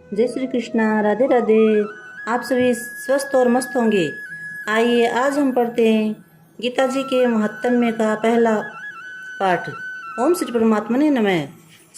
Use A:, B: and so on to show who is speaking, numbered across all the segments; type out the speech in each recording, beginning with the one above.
A: जय श्री कृष्णा। राधे राधे। आप सभी स्वस्थ और मस्त होंगे। आइए आज हम पढ़ते हैं गीता जी के महात्म्य का पहला पाठ। ओम श्री परमात्मने नमः।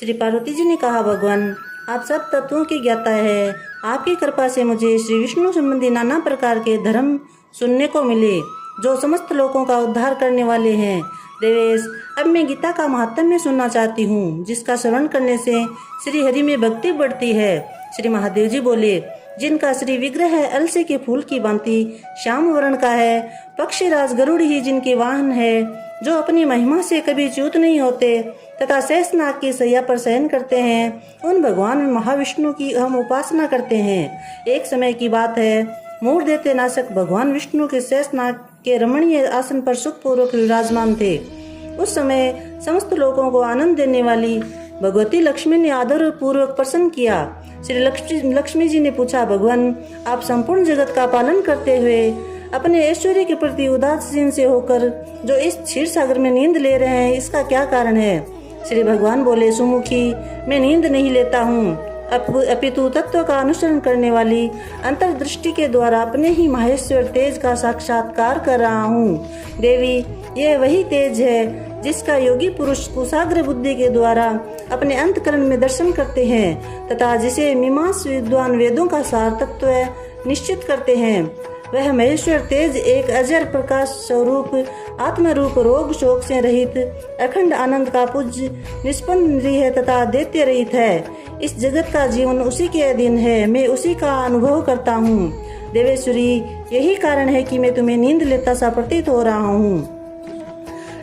A: श्री पार्वती जी ने कहा, भगवान आप सब तत्वों के ज्ञाता है। आपकी कृपा से मुझे श्री विष्णु संबंधी नाना प्रकार के धर्म सुनने को मिले जो समस्त लोगों का उद्धार करने वाले हैं। देवेश, अब मैं गीता का महात्म्य सुनना चाहती हूँ, जिसका श्रवण करने से श्री हरि में भक्ति बढ़ती है। श्री महादेव जी बोले, जिनका श्री विग्रह है अलसे के फूल की भांति श्याम वर्ण का है, पक्षीराज गरुड़ ही जिनके वाहन है, जो अपनी महिमा से कभी च्युत नहीं होते तथा शेषनाग की सैया पर शयन करते हैं, उन भगवान महाविष्णु की हम उपासना करते हैं। एक समय की बात है, मूढ़ देते नाशक भगवान विष्णु के शेषनाग के रमणीय आसन पर सुखपूर्वक विराजमान थे। उस समय समस्त लोगों को आनंद देने वाली भगवती लक्ष्मी ने आदर पूर्वक प्रसन्न किया। श्री लक्ष्मी जी ने पूछा, भगवान आप संपूर्ण जगत का पालन करते हुए अपने ऐश्वर्य के प्रति उदासीन से होकर जो इस क्षीर सागर में नींद ले रहे हैं, इसका क्या कारण है? श्री भगवान बोले, सुमुखी मैं नींद नहीं लेता हूँ, अपितु तत्व का अनुसरण करने वाली अंतर्दृष्टि के द्वारा अपने ही माहेश्वर तेज का साक्षात्कार कर रहा हूँ। देवी, यह वही तेज है जिसका योगी पुरुष कुशाग्र बुद्धि के द्वारा अपने अंतकरण में दर्शन करते हैं तथा जिसे मीमांस विद्वान वेदों का सार तत्व निश्चित करते हैं। वह महेश्वर तेज एक अजर प्रकाश स्वरूप आत्मरूप रोग शोक से रहित अखंड आनंद का पूज्य निष्पन्न है तथा दैत्य रहित है। इस जगत का जीवन उसी के अधीन है, मैं उसी का अनुभव करता हूँ। देवेश्वरी, यही कारण है कि मैं तुम्हें नींद लेता सा प्रतीत हो रहा हूँ।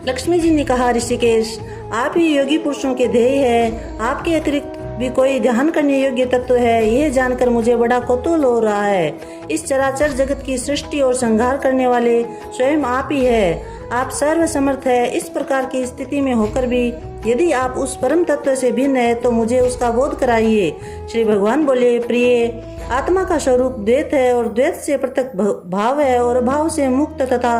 A: लक्ष्मी जी ने कहा, ऋषिकेश आप ही योगी पुरुषों के ध्येय है, आपके अतिरिक्त भी कोई ध्यान करने योग्य तत्व है, यह जानकर मुझे बड़ा कौतूहल हो रहा है। इस चराचर जगत की सृष्टि और संहार करने वाले स्वयं आप ही है। आप सर्वसमर्थ है। इस प्रकार की स्थिति में होकर भी यदि आप उस परम तत्व से भिन्न है तो मुझे उसका बोध कराइए। श्री भगवान बोले, प्रिय, आत्मा का स्वरूप द्वैत है और द्वैत से पृथक भाव है और भाव से मुक्त तथा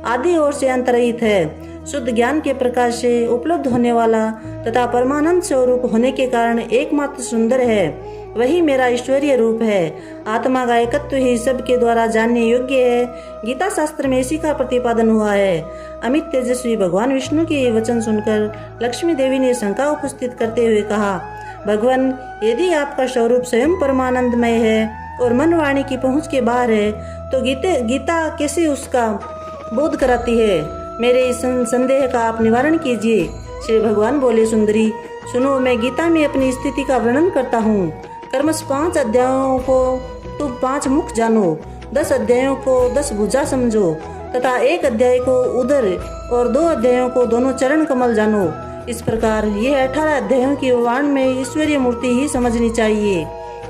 A: आदि ओर से अंतरहित है। शुद्ध ज्ञान के प्रकाश से उपलब्ध होने वाला तथा परमानंद स्वरूप होने के कारण एकमात्र सुंदर है, वही मेरा ईश्वरीय रूप है। आत्मा का एकत्व ही सबके द्वारा जानने योग्य है। गीता शास्त्र में इसी का प्रतिपादन हुआ है। अमित तेजस्वी भगवान विष्णु के ये वचन सुनकर लक्ष्मी देवी ने शंका उपस्थित करते हुए कहा, भगवान यदि आपका स्वरूप स्वयं परमानंदमय है और मन वाणी की पहुँच के बाहर है तो गीता कैसे उसका बोध कराती है? मेरे इस संदेह का आप निवारण कीजिए। श्री भगवान बोले, सुंदरी सुनो, मैं गीता में अपनी स्थिति का वर्णन करता हूँ। कर्मश 5 अध्यायों को तुम 5 मुख जानो, 10 अध्यायों को 10 भुजा समझो तथा 1 अध्याय को उदर और 2 अध्यायों को दोनों चरण कमल जानो। इस प्रकार यह 18 अध्यायों की वाण में ईश्वरीय मूर्ति ही समझनी चाहिए।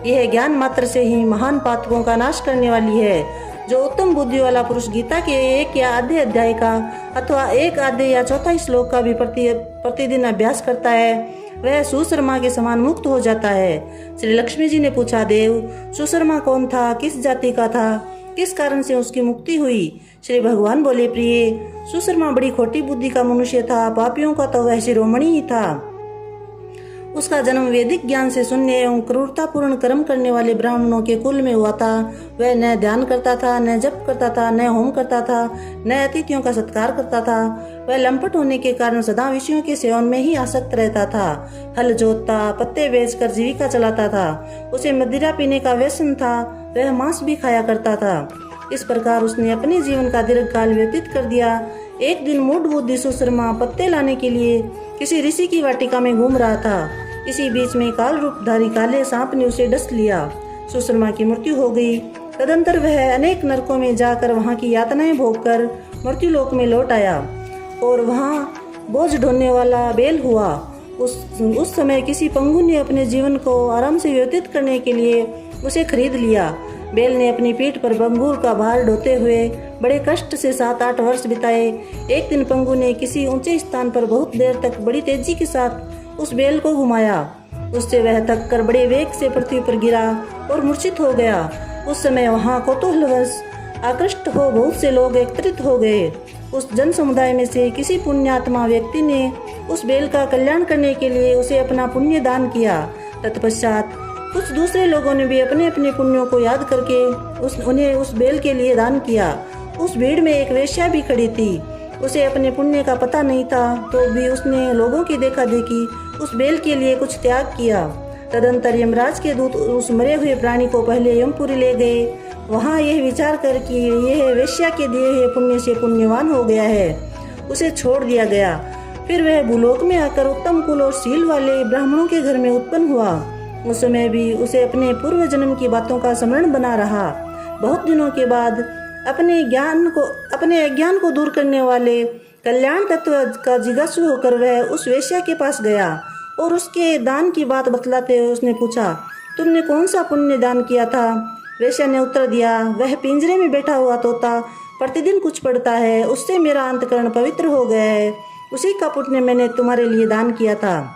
A: यह ज्ञान मात्र से ही महान पातकों का नाश करने वाली है। जो उत्तम बुद्धि वाला पुरुष गीता के 1 या आधे अध्याय का अथवा 1 आधे या चौथा श्लोक का भी प्रतिदिन अभ्यास करता है, वह सुशर्मा के समान मुक्त हो जाता है। श्री लक्ष्मी जी ने पूछा, देव सुशर्मा कौन था, किस जाति का था, किस कारण से उसकी मुक्ति हुई? श्री भगवान बोले, प्रिय, सुशर्मा बड़ी खोटी बुद्धि का मनुष्य था। पापियों का तो वह शिरोमणि ही था। उसका जन्म वैदिक ज्ञान से शून्य एवं क्रूरतापूर्ण कर्म करने वाले ब्राह्मणों के कुल में हुआ था। वह न ध्यान करता था, न जप करता था, न होम करता था, न अतिथियों का सत्कार करता था। वह लंपट होने के कारण सदा विषयों के सेवन में ही आसक्त रहता था। हल जोतता, पत्ते बेचकर जीविका चलाता था। उसे मदिरा पीने का व्यसन था। वह मांस भी खाया करता था। इस प्रकार उसने अपने जीवन का दीर्घकाल व्यतीत कर दिया। एक दिन मूढ़ बुद्धि सुशर्मा पत्ते लाने के लिए किसी ऋषि की वाटिका में घूम रहा था। इसी बीच में काल रूपधारी काले सांप ने उसे डस लिया। सुशर्मा की मृत्यु हो गई। तदंतर वह अनेक नरकों में जाकर वहां की यातनाएं भोगकर मृत्युलोक में लौट आया और वहां बोझ ढोने वाला बैल हुआ। उस समय किसी पंगु ने अपने जीवन को आराम से व्यतीत करने के लिए उसे खरीद लिया। बैल ने अपनी पीठ पर बंगूर का भार ढोते हुए बड़े कष्ट से 7-8 वर्ष बिताए। एक दिन पंगु ने किसी ऊंचे स्थान पर बहुत देर तक बड़ी तेजी के साथ उस बैल को घुमाया। उससे वह थक कर बड़े वेग से पृथ्वी पर गिरा और मूर्छित हो गया। उस समय वहां कौतूहलवश आकृष्ट हो बहुत से लोग एकत्रित हो गए। उस जन समुदाय में से किसी पुण्यात्मा व्यक्ति ने उस बैल का कल्याण करने के लिए उसे अपना पुण्य दान किया। तत्पश्चात कुछ दूसरे लोगों ने भी अपने अपने पुण्यों को याद करके उन्हें उस बेल के लिए दान किया। उस भीड़ में एक वेश्या भी खड़ी थी। उसे अपने पुण्य का पता नहीं था, तो भी उसने लोगों की देखा देखी उस बेल के लिए कुछ त्याग किया। तदंतर यमराज के दूत उस मरे हुए प्राणी को पहले यमपुरी ले गए। वहाँ यह विचार कर कि यह वेश्या के दिए हुए पुण्य से पुण्यवान हो गया है, उसे छोड़ दिया गया। फिर वह भूलोक में आकर उत्तम कुल और शील वाले ब्राह्मणों के घर में उत्पन्न हुआ। उस समय भी उसे अपने पूर्व जन्म की बातों का स्मरण बना रहा। बहुत दिनों के बाद अपने अज्ञान को दूर करने वाले कल्याण तत्व का जिज्ञासु होकर वह उस वेश्या के पास गया और उसके दान की बात बतलाते हुए उसने पूछा, तुमने कौन सा पुण्य दान किया था? वेश्या ने उत्तर दिया, वह पिंजरे में बैठा हुआ तोता प्रतिदिन कुछ पढ़ता है, उससे मेरा अंतकरण पवित्र हो गया है, उसी का पुण्य मैंने तुम्हारे लिए दान किया था।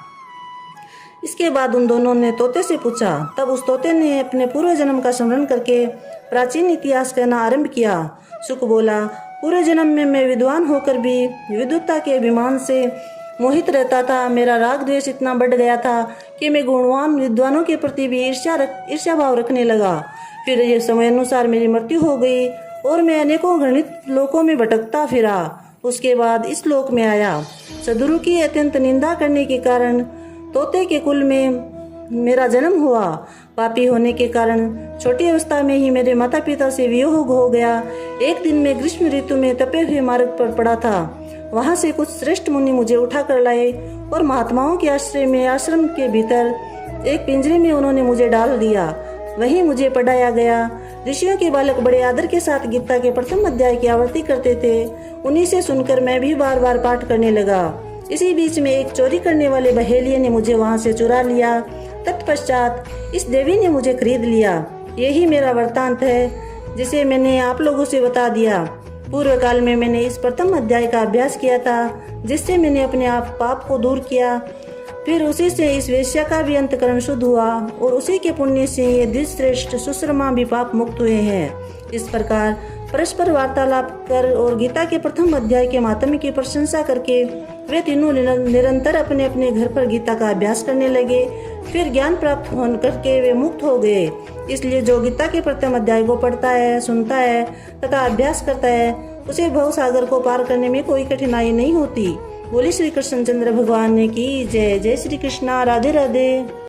A: इसके बाद उन दोनों ने तोते से पूछा। तब उस तोते ने अपने पूर्व जन्म का स्मरण करके प्राचीन इतिहास कहना आरंभ किया। सुख बोला, पूर्व जन्म में मैं विद्वान होकर भी विद्वत्ता के अभिमान से मोहित रहता था। मेरा राग द्वेष इतना बढ़ गया था कि मैं गुणवान विद्वानों के प्रति भी ईर्ष्या भाव रखने लगा। फिर ये समय अनुसार मेरी मृत्यु हो गई और मैं अनेकों घृणित लोकों में भटकता फिरा। उसके बाद इस लोक में आया। सदगुरु की अत्यंत निंदा करने के कारण तोते के कुल में मेरा जन्म हुआ। पापी होने के कारण छोटी अवस्था में ही मेरे माता पिता से वियोग हो गया। एक दिन मैं ग्रीष्म ऋतु में तपे हुए मार्ग पर पड़ा था। वहां से कुछ श्रेष्ठ मुनि मुझे उठा कर लाए और महात्माओं के आश्रम के भीतर एक पिंजरे में उन्होंने मुझे डाल दिया। वहीं मुझे पढ़ाया गया। ऋषियों के बालक बड़े आदर के साथ गीता के प्रथम अध्याय की आवृत्ति करते थे। उन्हीं से सुनकर मैं भी बार बार पाठ करने लगा। इसी बीच में एक चोरी करने वाले बहेलिये ने मुझे वहां से चुरा लिया। तत्पश्चात इस देवी ने मुझे खरीद लिया। यही मेरा वृत्तांत है जिसे मैंने आप लोगों से बता दिया। पूर्व काल में मैंने इस प्रथम अध्याय का अभ्यास किया था, जिससे मैंने अपने आप पाप को दूर किया। फिर उसी से इस वेश्या का भी अंतकरण शुद्ध हुआ और उसी के पुण्य से ये द्विश्रेष्ठ सुश्रमा भी पाप मुक्त हुए हैं। इस प्रकार परस्पर वार्तालाप कर और गीता के प्रथम अध्याय के महात्म्य की प्रशंसा करके वे तीनों निरंतर अपने अपने घर पर गीता का अभ्यास करने लगे। फिर ज्ञान प्राप्त होने करके वे मुक्त हो गए। इसलिए जो गीता के प्रथम अध्याय को पढ़ता है, सुनता है तथा अभ्यास करता है, उसे भव सागर को पार करने में कोई कठिनाई नहीं होती। बोले श्री कृष्णचंद्र भगवान ने की जय। जय श्री कृष्णा। राधे राधे।